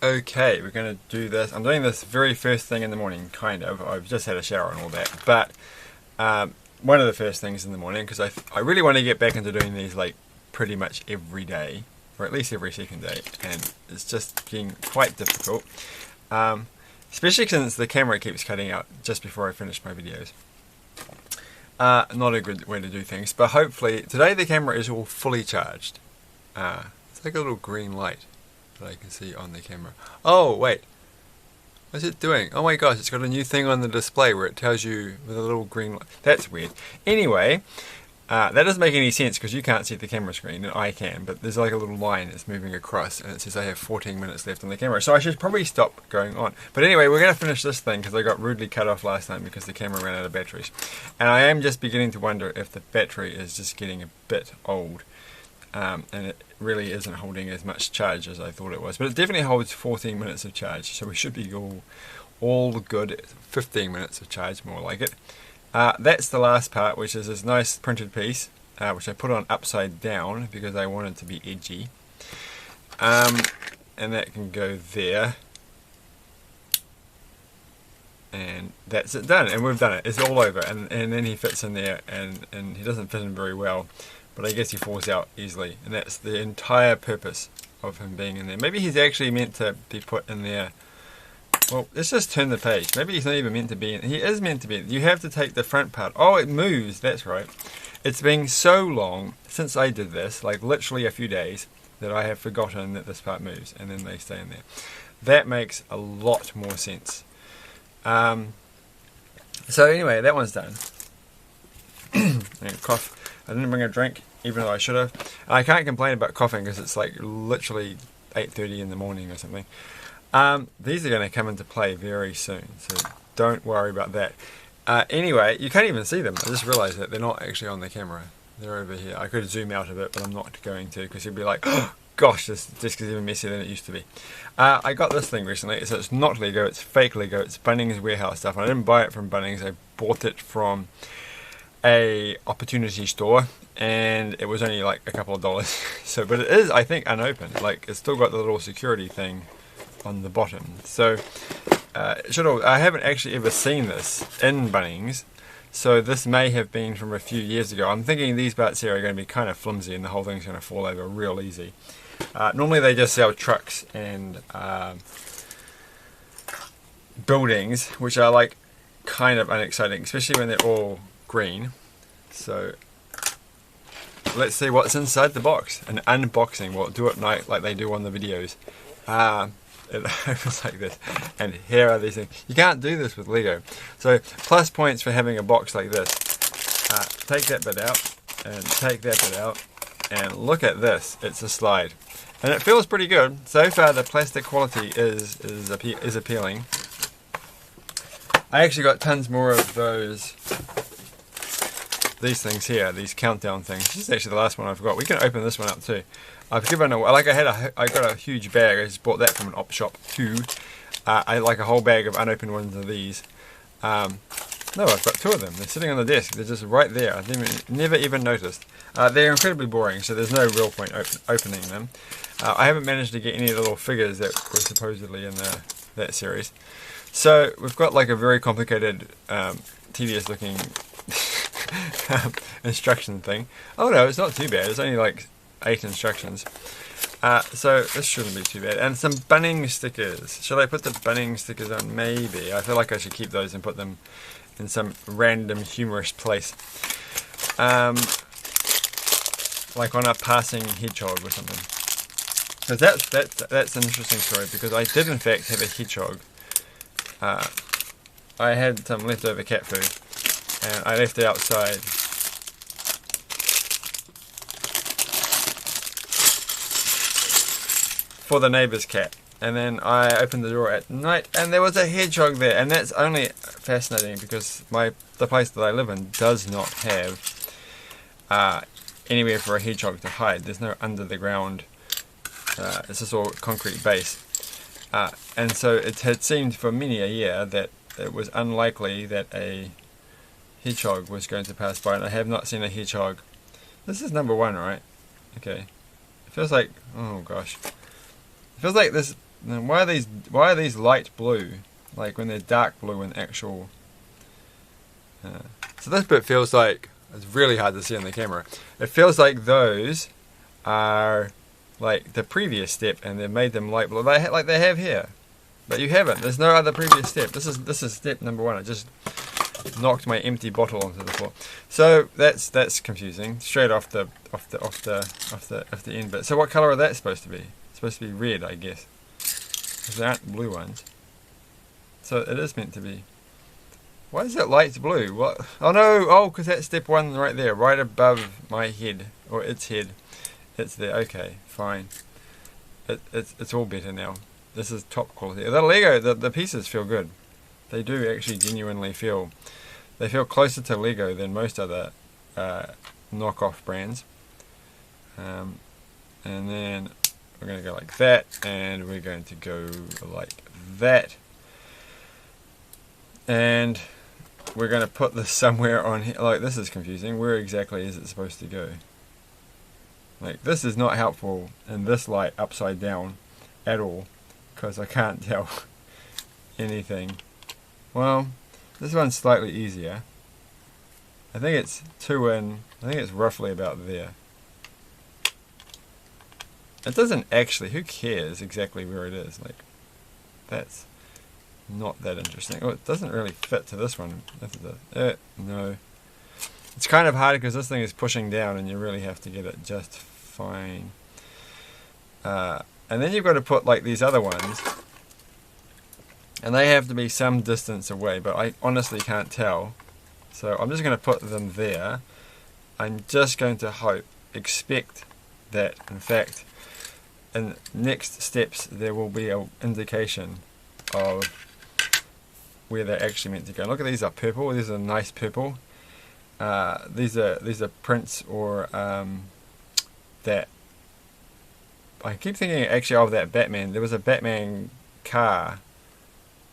Okay, we're going to do this. I'm doing this very first thing in the morning, kind of. I've just had a shower and all that. But one of the first things in the morning, because I really want to get back into doing these like pretty much every day, or at least every second day. And it's just getting quite difficult. Especially since the camera keeps cutting out just before I finish my videos. Not a good way to do things, but hopefully today the camera is all fully charged. It's like a little green light that I can see on the camera. Oh wait, what's it doing? Oh my gosh, it's got a new thing on the display where it tells you with a little green light. That's weird. Anyway, that doesn't make any sense because you can't see the camera screen and I can, but there's like a little line that's moving across and it says I have 14 minutes left on the camera, so I should probably stop going on. But anyway, we're going to finish this thing because I got rudely cut off last time because the camera ran out of batteries. And I am just beginning to wonder if the battery is just getting a bit old. And it really isn't holding as much charge as I thought it was. But it definitely holds 14 minutes of charge, so we should be all good. 15 minutes of charge, more like it. That's the last part, which is this nice printed piece, which I put on upside down because I wanted to be edgy. And that can go there. And that's it done, and we've done it. It's all over, and then he fits in there, and he doesn't fit in very well. But I guess he falls out easily, and that's the entire purpose of him being in there. Maybe he's actually meant to be put in there. Well, let's just turn the page. Maybe he's not even meant to be in. He is meant to be. You have to take the front part. Oh, it moves. That's right. It's been so long since I did this, like literally a few days, that I have forgotten that this part moves, and then they stay in there. That makes a lot more sense. So anyway, that one's done. And cough. I didn't bring a drink, even though I should have. I can't complain about coughing because it's like literally 8:30 in the morning or something. These are going to come into play very soon, so don't worry about that. Anyway, you can't even see them. I just realised that they're not actually on the camera. They're over here. I could zoom out a bit, but I'm not going to because you'd be like, oh gosh, this desk is even messier than it used to be. I got this thing recently, so it's not Lego, it's fake Lego. It's Bunnings Warehouse stuff. And I didn't buy it from Bunnings, I bought it from a opportunity store, and it was only like a couple of dollars. So, but it is, I think, unopened. Like, it's still got the little security thing on the bottom. So, I haven't actually ever seen this in Bunnings. So this may have been from a few years ago. I'm thinking these parts here are going to be kind of flimsy, and the whole thing's going to fall over real easy. Normally they just sell trucks and buildings, which are like kind of unexciting, especially when they're all green. So let's see what's inside the box. An unboxing. We'll do it night like they do on the videos. It opens like this, and here are these things. You can't do this with Lego. So plus points for having a box like this. Take that bit out and take that bit out, and look at this. It's a slide, and it feels pretty good. So far the plastic quality is appealing. I actually got tons more of these things here, these countdown things. This is actually the last one I've got. We can open this one up too. I've given away, like I got a huge bag. I just bought that from an op shop too. I like a whole bag of unopened ones of these. No, I've got two of them. They're sitting on the desk. They're just right there. I've never even noticed. They're incredibly boring, so there's no real point opening them. I haven't managed to get any of the little figures that were supposedly in that series. So we've got like a very complicated, tedious looking instruction thing. Oh no, it's not too bad. It's only like 8 instructions. So this shouldn't be too bad. And some Bunnings stickers. Should I put the Bunnings stickers on? Maybe. I feel like I should keep those and put them in some random humorous place. Like on a passing hedgehog or something. So that's an interesting story, because I did in fact have a hedgehog. I had some leftover cat food and I left it outside. For the neighbour's cat, and then I opened the door at night and there was a hedgehog there. And that's only fascinating because the place that I live in does not have anywhere for a hedgehog to hide. There's no under the ground, it's just all concrete base, and so it had seemed for many a year that it was unlikely that a hedgehog was going to pass by, and I have not seen a hedgehog. This is number 1, right? Okay. It feels like, oh gosh. It feels like this then why are these light blue? Like when they're dark blue in actual. So this bit feels like it's really hard to see on the camera. It feels like those are like the previous step, and they've made them light blue. Like they have here, but you haven't. There's no other previous step. This is step number one. I just knocked my empty bottle onto the floor. So that's confusing. Straight off the end bit. So what color are that supposed to be? It's supposed to be red, I guess. There aren't blue ones. So it is meant to be. Why is it light blue? What? Oh no! Oh, because that's step one right there, right above my head or its head. It's there. Okay, fine. It's all better now. This is top quality. The Lego, the pieces feel good. They do actually genuinely feel. They feel closer to Lego than most other knockoff brands. And then we're going to go like that, and we're going to go like that, and we're going to put this somewhere on here. Like, this is confusing. Where exactly is it supposed to go? Like, this is not helpful in this light upside down at all, because I can't tell anything. Well, this one's slightly easier. I think it's two in. I think it's roughly about there. It doesn't actually. Who cares exactly where it is? Like, that's not that interesting. Oh, it doesn't really fit to this one. No. It's kind of hard because this thing is pushing down, and you really have to get it just fine. And then you've got to put like these other ones, and they have to be some distance away, but I honestly can't tell. So I'm just going to put them there. I'm just going to expect that, in fact, in next steps there will be an indication of where they're actually meant to go. Look at these are purple. These are nice purple. These are prints or that. I keep thinking actually of that Batman. There was a Batman car,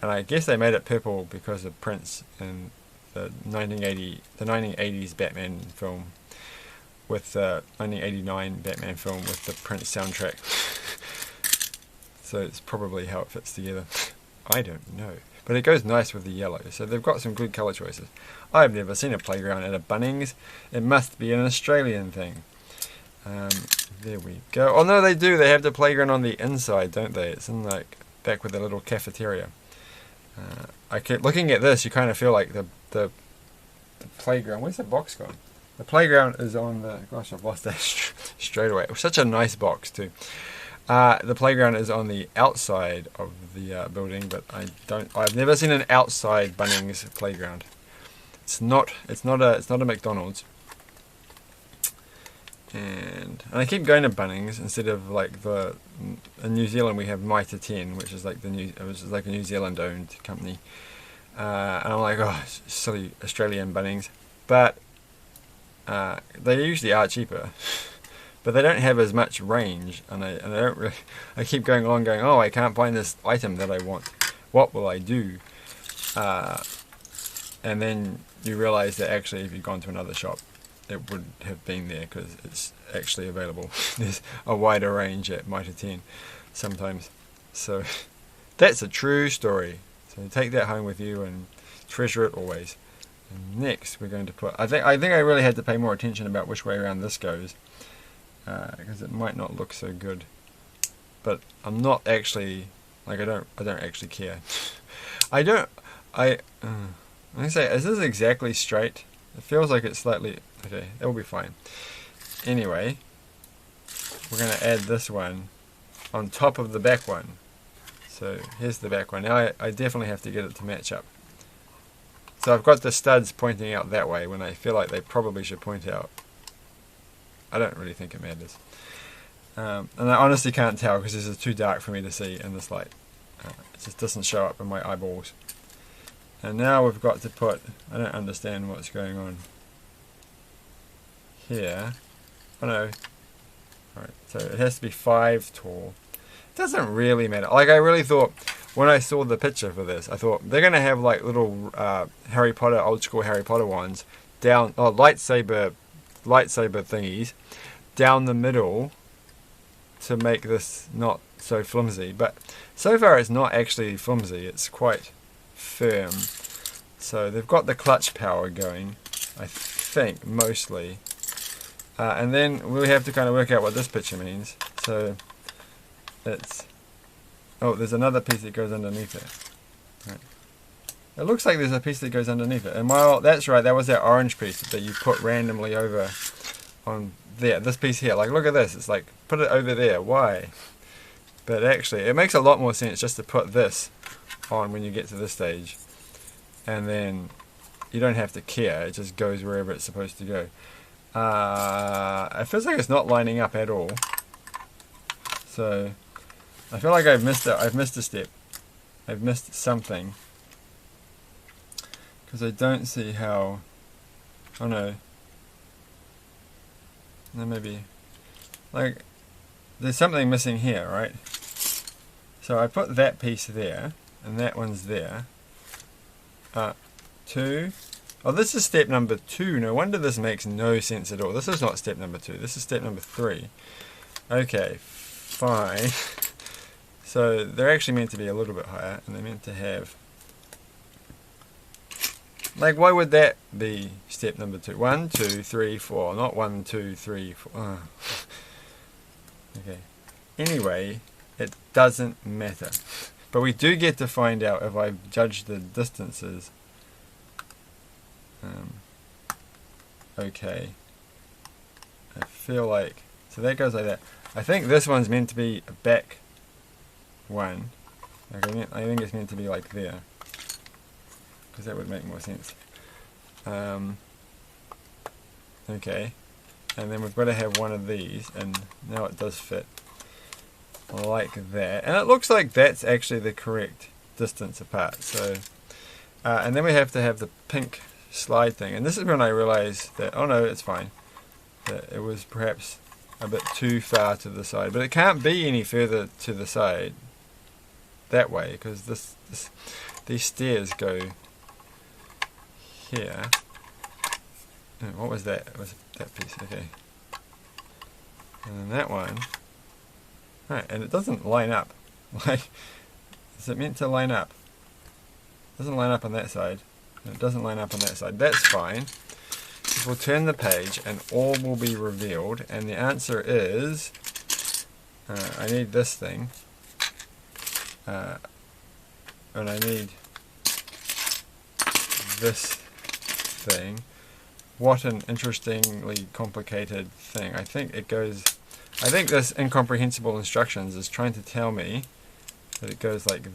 and I guess they made it purple because of prints in the 1980s Batman film, with the 1989 Batman film with the Prince soundtrack. So it's probably how it fits together. I don't know. But it goes nice with the yellow, so they've got some good colour choices. I've never seen a playground at a Bunnings. It must be an Australian thing. There we go. Oh no, they do. They have the playground on the inside, don't they? It's in like back with the little cafeteria. I keep looking at this. You kind of feel like the playground. Where's the box gone? The playground is on the. Gosh, I've lost that straight away. It was such a nice box too. The playground is on the outside of the building, but I've never seen an outside Bunnings playground. It's not a McDonald's. And I keep going to Bunnings instead of like in New Zealand we have Mitre 10, which is like a New Zealand owned company. And I'm like, oh, silly Australian Bunnings, but they usually are cheaper. But they don't have as much range, and I don't really. I keep going along, going, oh, I can't find this item that I want. What will I do? And then you realise that actually, if you'd gone to another shop, it would have been there because it's actually available. There's a wider range at Mitre 10 sometimes. So that's a true story. So take that home with you and treasure it always. And next, we're going to put. I think I really had to pay more attention about which way around this goes. Because it might not look so good, but I'm not actually like I don't actually care. I say, is this exactly straight? It feels like it's slightly okay. That will be fine. Anyway, we're going to add this one on top of the back one. So here's the back one. Now I definitely have to get it to match up. So I've got the studs pointing out that way when I feel like they probably should point out. I don't really think it matters. And I honestly can't tell because this is too dark for me to see in this light. It just doesn't show up in my eyeballs. And now we've got to put, I don't understand what's going on here. Oh no. Alright, so it has to be 5 tall. It doesn't really matter. Like I really thought, when I saw the picture for this, I thought they're going to have like little Harry Potter, old school Harry Potter ones down, lightsaber thingies down the middle to make this not so flimsy, but so far it's not actually flimsy, it's quite firm. So they've got the clutch power going, I think, mostly. And then we have to kind of work out what this picture means. So it's, oh, there's another piece that goes underneath it. Right. It looks like there's a piece that goes underneath it. And well, that's right, that was that orange piece that you put randomly over on there. This piece here, like look at this, it's like, put it over there, why? But actually, it makes a lot more sense just to put this on when you get to this stage. And then you don't have to care, it just goes wherever it's supposed to go. It feels like it's not lining up at all. So, I feel like I've missed a step. I've missed something. Because I don't see how... Oh no. No, maybe... Like, there's something missing here, right? So I put that piece there, and that one's there. 2. Oh, this is step number 2. No wonder this makes no sense at all. This is not step number 2. This is step number 3. Okay, fine. So they're actually meant to be a little bit higher, and they're meant to have... Like, why would that be step number 2? 1, 2, 3, 4. Not 1, 2, 3, 4. Oh. Okay. Anyway, it doesn't matter. But we do get to find out if I judge the distances. Okay. I feel like... So that goes like that. I think this one's meant to be a back one. Like I think it's meant to be like there. Because that would make more sense. Okay. And then we've got to have one of these. And now it does fit. Like that. And it looks like that's actually the correct distance apart. So, and then we have to have the pink slide thing. And this is when I realized that, oh no, it's fine. That it was perhaps a bit too far to the side. But it can't be any further to the side that way. Because these stairs go here. Oh, what was that? It was that piece. Okay. And then that one. Right, and it doesn't line up. Like, is it meant to line up? It doesn't line up on that side. And it doesn't line up on that side. That's fine. We'll turn the page and all will be revealed. And the answer is... I need this thing. And I need this thing. What an interestingly complicated thing. I think it goes... I think this incomprehensible instructions is trying to tell me that it goes like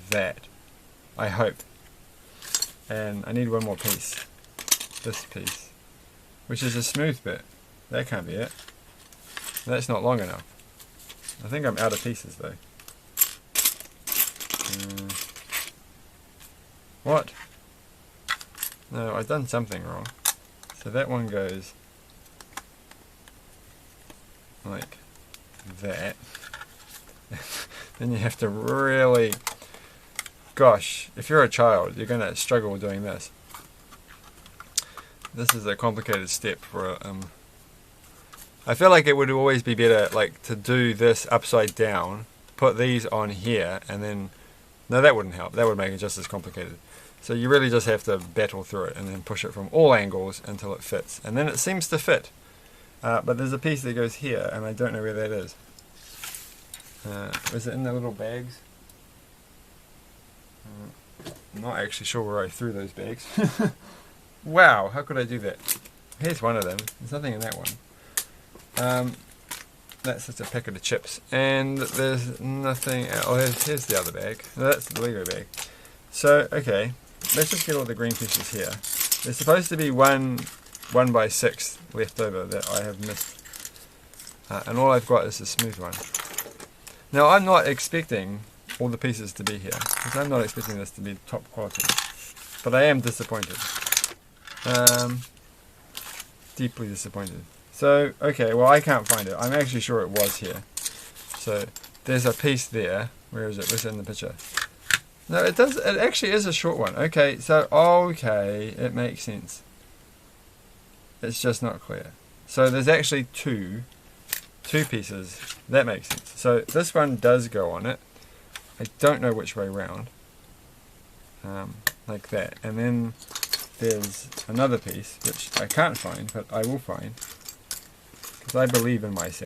that. I hope. And I need one more piece. This piece. Which is a smooth bit. That can't be it. That's not long enough. I think I'm out of pieces though. What? No, I've done something wrong. So that one goes... like that. Then you have to really, gosh, if you're a child you're gonna struggle doing this. This is a complicated step for I feel like it would always be better like to do this upside down, put these on here, and then no, that wouldn't help, that would make it just as complicated. So you really just have to battle through it and then push it from all angles until it fits, and then it seems to fit. But there's a piece that goes here, and I don't know where that is. Is it in the little bags? I'm not actually sure where I threw those bags. Wow, how could I do that? Here's one of them. There's nothing in that one. That's just a packet of chips. And there's nothing... Oh, here's the other bag. No, that's the Lego bag. So, okay. Let's just get all the green pieces here. There's supposed to be 1 by 6 left over that I have missed, and all I've got is a smooth one. Now I'm not expecting all the pieces to be here, because I'm not expecting this to be top quality, but I am disappointed, deeply disappointed. So okay, well I can't find it. I'm actually sure it was here. So there's a piece there. Where is it? Where's it in the picture? No, it does. It actually is a short one. Okay, so okay, it makes sense. It's just not clear. So there's actually two 2 pieces. That makes sense. So this one does go on it. I don't know which way round. Like that. And then there's another piece, which I can't find, but I will find. Because I believe in myself.